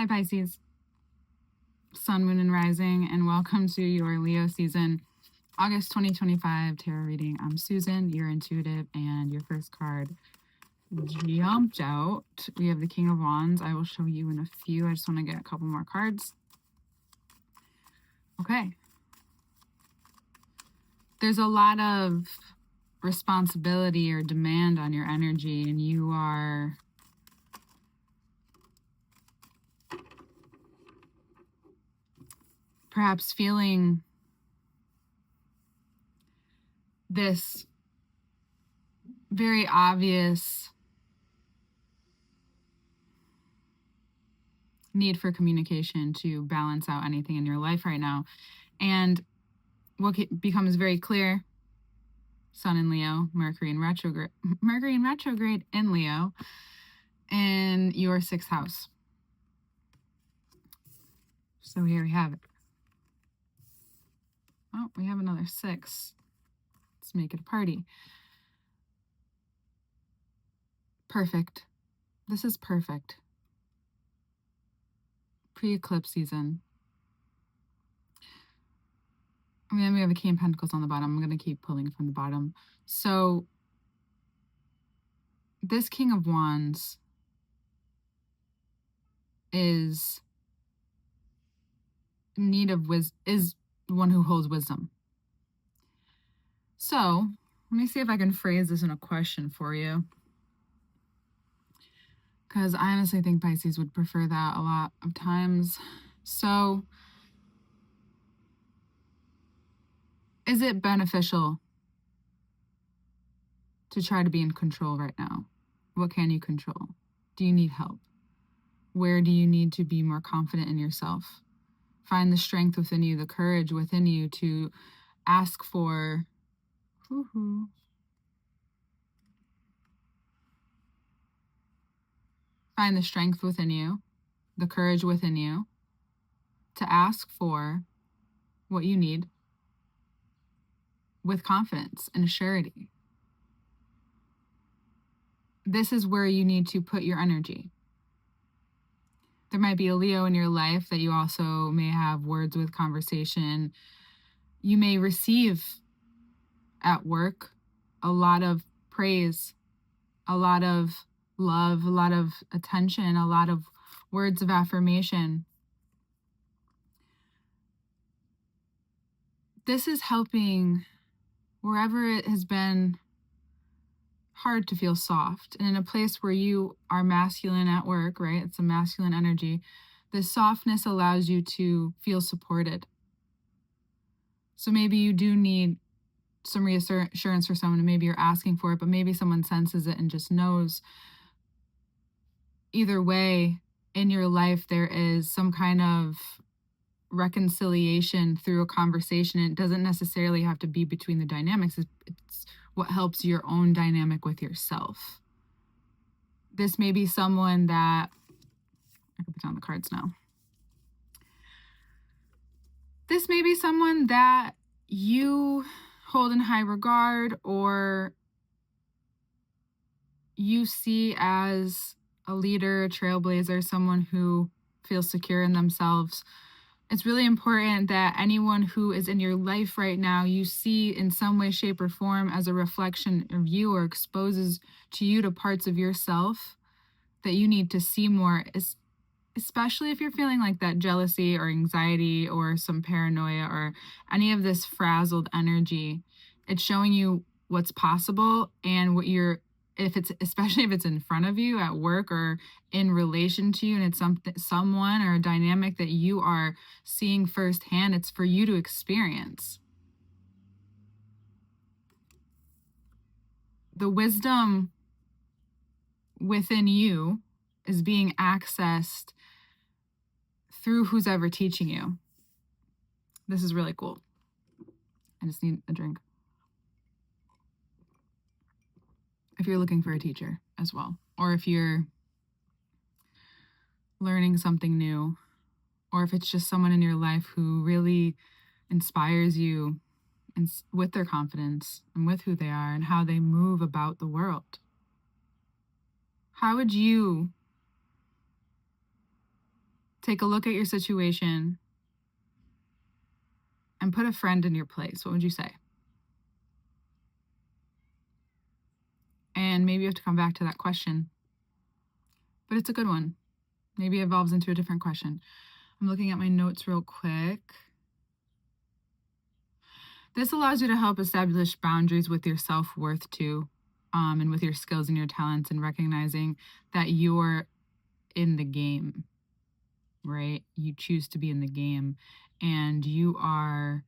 Hi, Pisces, Sun, Moon, and Rising, and welcome to your Leo season, August 2025 tarot reading. I'm Susan, your intuitive, and your first card jumped out. We have the King of Wands. I will show you in a few. I just want to get a couple more cards. Okay. There's a lot of responsibility or demand on your energy, and you are perhaps feeling this very obvious need for communication to balance out anything in your life right now. And what becomes very clear, Sun in Leo, Mercury in retrograde in Leo, in your 6th house. So here we have it. Oh, we have another 6. Let's make it a party. Perfect. This is perfect. Pre-eclipse season. And then we have a King of Pentacles on the bottom. I'm going to keep pulling from the bottom. So this King of Wands is in need of is the one who holds wisdom. So let me see if I can phrase this in a question for you, because I honestly think Pisces would prefer that a lot of times. So is it beneficial to try to be in control right now? What can you control? Do you need help? Where do you need to be more confident in yourself? Find the strength within you, the courage within you to ask for Find the strength within you, the courage within you to ask for what you need with confidence and surety. This is where you need to put your energy. There might be a Leo in your life that you also may have words with conversation. You may receive at work a lot of praise, a lot of love, a lot of attention, a lot of words of affirmation. This is helping wherever it has been hard to feel soft. And in a place where you are masculine at work, right? It's a masculine energy. The softness allows you to feel supported. So maybe you do need some reassurance for someone, and maybe you're asking for it, but maybe someone senses it and just knows. Either way, in your life, there is some kind of reconciliation through a conversation. It doesn't necessarily have to be between the dynamics. It's what helps your own dynamic with yourself. This may be someone that, I can put down the cards now. This may be someone that you hold in high regard, or you see as a leader, a trailblazer, someone who feels secure in themselves. It's really important that anyone who is in your life right now, you see in some way, shape, or form as a reflection of you, or exposes to you to parts of yourself that you need to see more, especially if you're feeling like that jealousy or anxiety or some paranoia or any of this frazzled energy. It's showing you what's possible and what you're, especially if it's in front of you at work or in relation to you, and it's someone or a dynamic that you are seeing firsthand. It's for you to experience. The wisdom within you is being accessed through who's ever teaching you. This is really cool. I just need a drink. If you're looking for a teacher as well, or if you're learning something new, or if it's just someone in your life who really inspires you with their confidence and with who they are and how they move about the world. How would you Take a look at your situation and put a friend in your place. What would you say? And maybe you have to come back to that question, but it's a good one. Maybe it evolves into a different question. I'm looking at my notes real quick. This allows you to help establish boundaries with your self-worth too, and with your skills and your talents, and recognizing that you're in the game, right? You choose to be in the game, and you are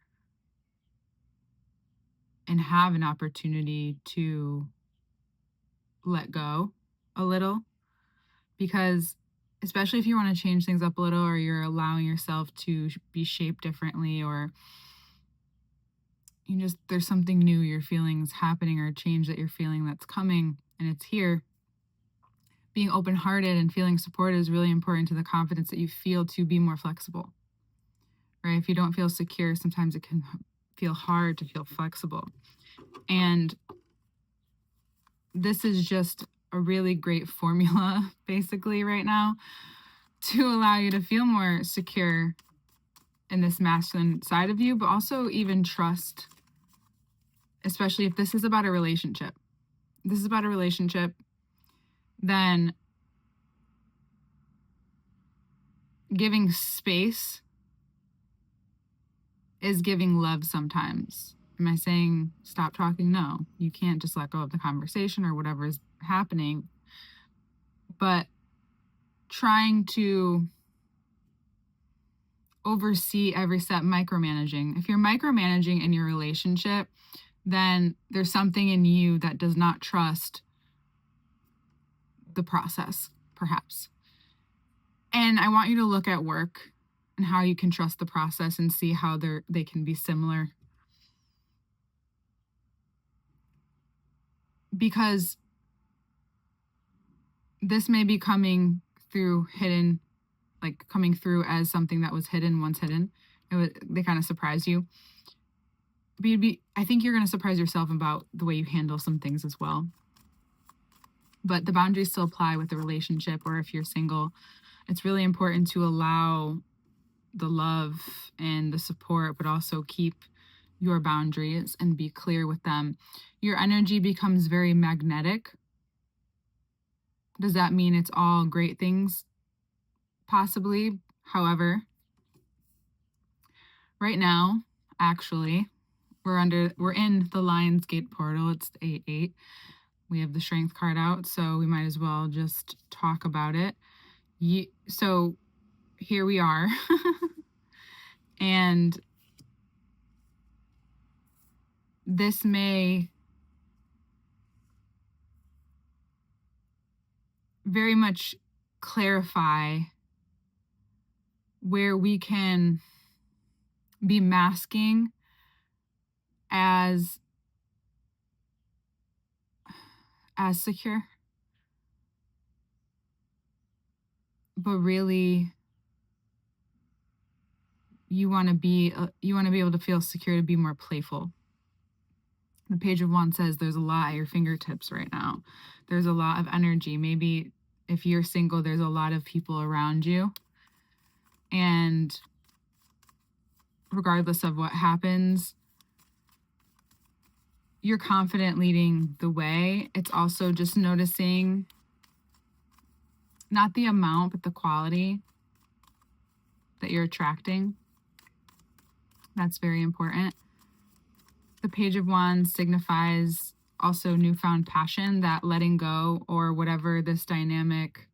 and have an opportunity to let go a little, because especially if you want to change things up a little, or you're allowing yourself to be shaped differently, or there's something new you're feeling is happening, or a change that you're feeling that's coming and it's here. Being open-hearted and feeling supported is really important to the confidence that you feel to be more flexible, right? If you don't feel secure, sometimes it can feel hard to feel flexible. And this is just a really great formula, basically, right now, to allow you to feel more secure in this masculine side of you, but also even trust, especially if this is about a relationship. If this is about a relationship, then giving space is giving love sometimes. Am I saying stop talking? No, you can't just let go of the conversation or whatever is happening. But trying to oversee every step, micromanaging. If you're micromanaging in your relationship, then there's something in you that does not trust the process, perhaps. And I want you to look at work and how you can trust the process and see how they can be similar. Because this may be coming through hidden, like coming through as something that was hidden, once hidden. They kind of surprise you. But I think you're going to surprise yourself about the way you handle some things as well. But the boundaries still apply with the relationship, or if you're single, it's really important to allow the love and the support, but also keep your boundaries and be clear with them. Your energy becomes very magnetic. Does that mean it's all great things? Possibly. However, right now, actually, we're in the Lionsgate portal. It's 8/8. We have the Strength card out, so we might as well just talk about it. So here we are. And this may very much clarify where we can be masking as secure, but really you want to be able to feel secure, to be more playful. The Page of Wands says there's a lot at your fingertips right now. There's a lot of energy. Maybe if you're single, there's a lot of people around you. And regardless of what happens, you're confident leading the way. It's also just noticing not the amount, but the quality that you're attracting. That's very important. The Page of Wands signifies also newfound passion, that letting go, or whatever this dynamic,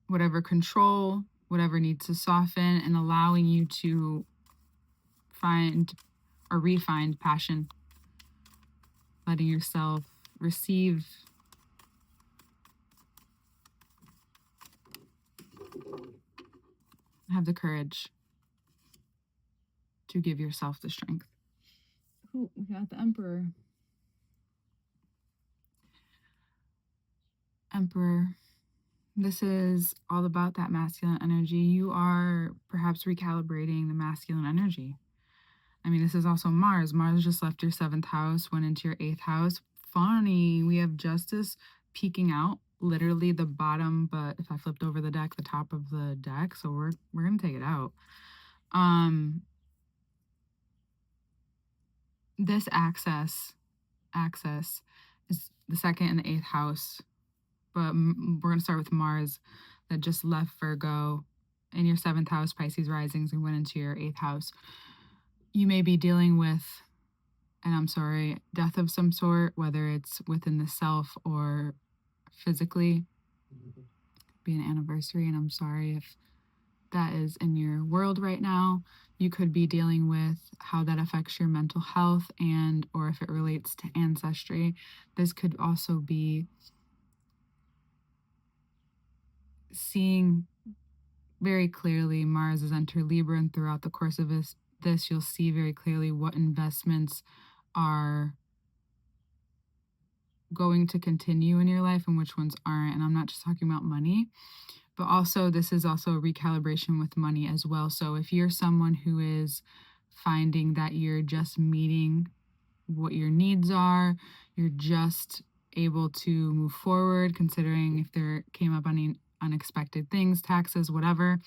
whatever control, whatever needs to soften, and allowing you to find or re-find passion. Letting yourself receive have the courage to give yourself the strength. Ooh, we got the Emperor. Emperor. This is all about that masculine energy. You are perhaps recalibrating the masculine energy. I mean, this is also Mars. Mars just left your 7th house, went into your 8th house. Funny, we have Justice peeking out literally the bottom, but if I flipped over the deck, the top of the deck. So we're gonna take it out. This access is the second and the eighth house, but we're gonna start with Mars that just left Virgo in your seventh house, Pisces risings, and went into your eighth house. You may be dealing with, and I'm sorry, death of some sort, whether it's within the self or physically. Be an anniversary, and I'm sorry if that is in your world right now. You could be dealing with how that affects your mental health, and or if it relates to ancestry. This could also be seeing very clearly. Mars has entered Libra, and throughout the course of this you'll see very clearly what investments are going to continue in your life and which ones aren't. And I'm not just talking about money, but also this is also a recalibration with money as well. So if you're someone who is finding that you're just meeting what your needs are, you're just able to move forward, considering if there came up any unexpected things, taxes, whatever,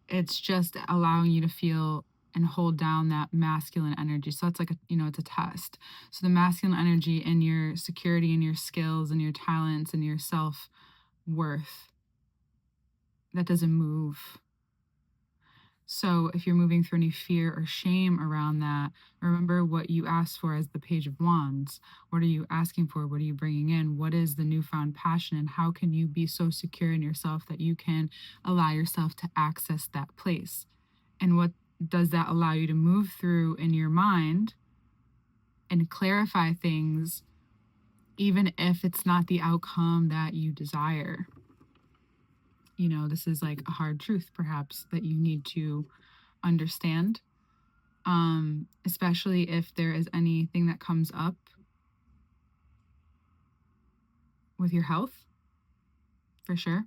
it's just allowing you to feel and hold down that masculine energy. So it's like it's a test. So the masculine energy and your security and your skills and your talents and your self-worth, that doesn't move. So if you're moving through any fear or shame around that, remember what you asked for as the Page of Wands. What are you asking for? What are you bringing in? What is the newfound passion? And how can you be so secure in yourself that you can allow yourself to access that place? And what does that allow you to move through in your mind and clarify things, even if it's not the outcome that you desire? This is like a hard truth, perhaps, that you need to understand, especially if there is anything that comes up with your health, for sure.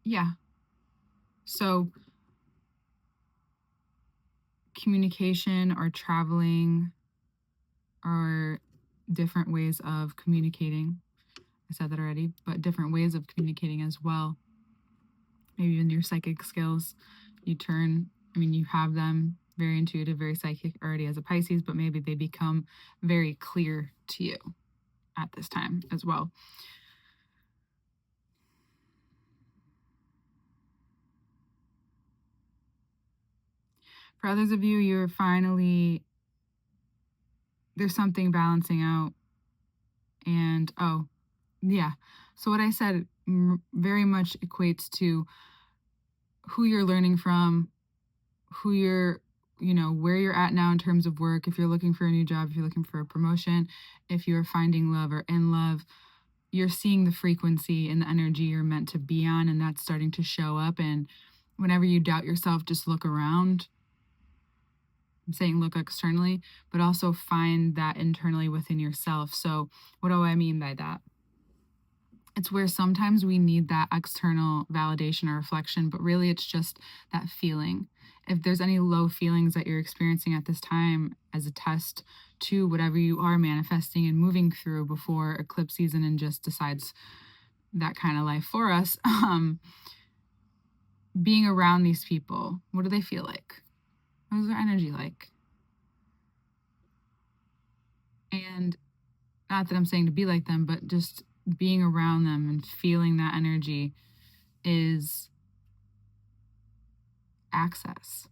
Yeah. So communication or traveling or different ways of communicating. I said that already, but different ways of communicating as well. Maybe even your psychic skills. You have them very intuitive, very psychic already as a Pisces, but maybe they become very clear to you at this time as well. For others of you, there's something balancing out. And so what I said very much equates to who you're learning from, who you're, where you're at now in terms of work. If you're looking for a new job, if you're looking for a promotion, if you're finding love or in love, you're seeing the frequency and the energy you're meant to be on, and that's starting to show up. And whenever you doubt yourself, just look around. I'm saying look externally, but also find that internally within yourself. So what do I mean by that? It's where sometimes we need that external validation or reflection, but really it's just that feeling. If there's any low feelings that you're experiencing at this time as a test to whatever you are manifesting and moving through before eclipse season and just decides that kind of life for us, being around these people, what do they feel like? What is their energy like? And not that I'm saying to be like them, but just being around them and feeling that energy is access.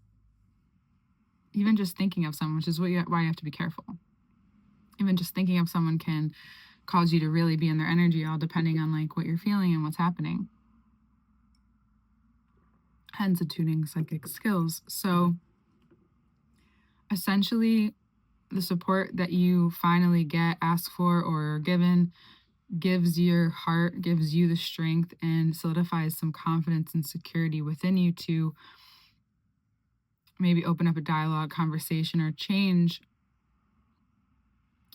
Even just thinking of someone, which is why you have to be careful. Even just thinking of someone can cause you to really be in their energy, all depending on like what you're feeling and what's happening. Hence attuning psychic skills. So essentially, the support that you finally get, ask for, or are given gives your heart, gives you the strength, and solidifies some confidence and security within you to maybe open up a dialogue, conversation, or change.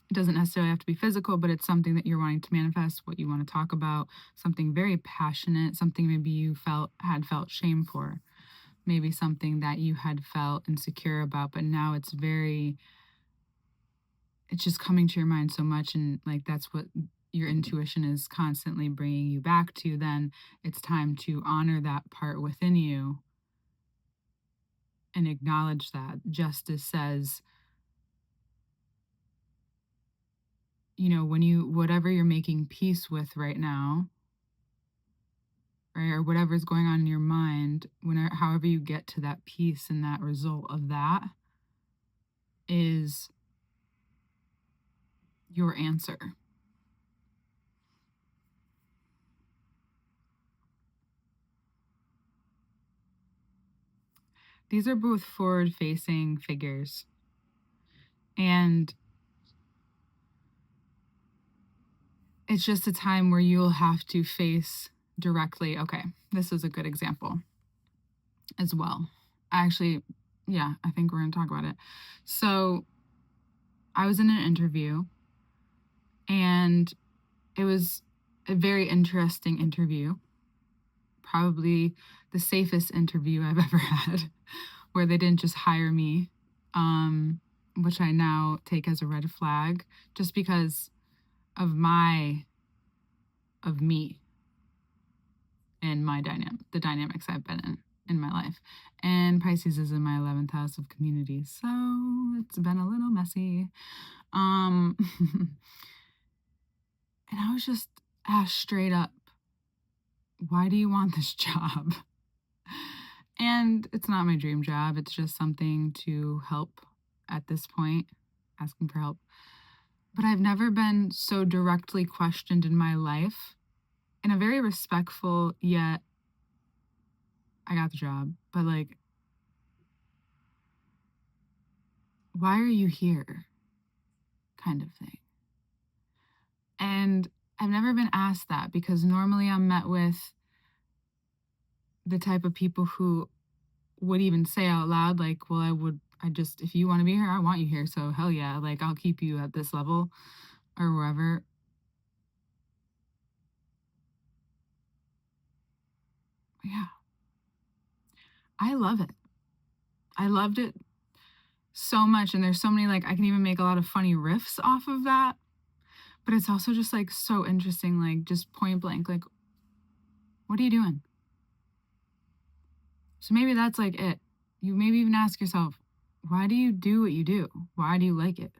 It doesn't necessarily have to be physical, but it's something that you're wanting to manifest, what you want to talk about, something very passionate, something maybe you had felt shame for, maybe something that you had felt insecure about, but now it's it's just coming to your mind so much, and like that's what your intuition is constantly bringing you back to, then it's time to honor that part within you and acknowledge that. Justice says, when whatever you're making peace with right now, right, or whatever's going on in your mind, whenever, however you get to that peace, and that result of that is your answer. These are both forward facing figures. And it's just a time where you'll have to face directly. Okay, this is a good example as well. Actually, yeah, I think we're going to talk about it. So I was in an interview, and it was a very interesting interview. Probably the safest interview I've ever had, where they didn't just hire me, which I now take as a red flag, just because of me and the dynamics I've been in my life. And Pisces is in my 11th house of community, so it's been a little messy. And I was just asked straight up, why do you want this job? And it's not my dream job. It's just something to help at this point, asking for help. But I've never been so directly questioned in my life, in a very respectful, yet I got the job, but like, why are you here? Kind of thing. And I've never been asked that, because normally I'm met with the type of people who would even say out loud, like, well, if you want to be here, I want you here. So hell yeah, like I'll keep you at this level or wherever. Yeah. I love it. I loved it so much. And there's so many, like, I can even make a lot of funny riffs off of that. But it's also just like so interesting, like just point blank, like, what are you doing? So maybe that's like it. You maybe even ask yourself, why do you do what you do? Why do you like it?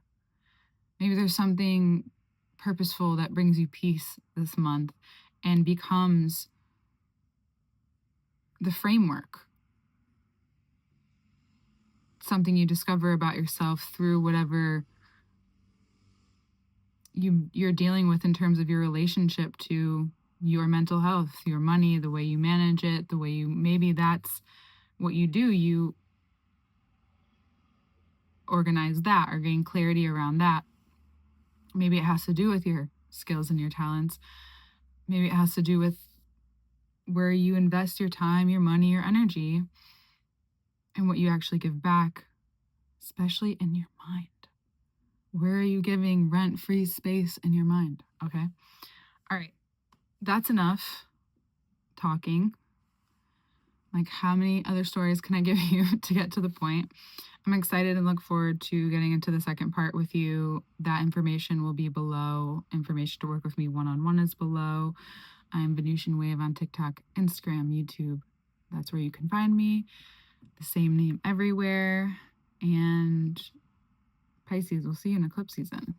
Maybe there's something purposeful that brings you peace this month and becomes the framework. Something you discover about yourself through whatever you're dealing with in terms of your relationship to your mental health, your money, the way you manage it, maybe that's what you do. You organize that or gain clarity around that. Maybe it has to do with your skills and your talents. Maybe it has to do with where you invest your time, your money, your energy, and what you actually give back, especially in your mind. Where are you giving rent-free space in your mind? Okay. All right. That's enough talking. Like, how many other stories can I give you to get to the point? I'm excited and look forward to getting into the second part with you. That information will be below. Information to work with me one-on-one is below. I'm Venusian Wave on TikTok, Instagram, YouTube. That's where you can find me. The same name everywhere. And Pisces, we'll see you in eclipse season.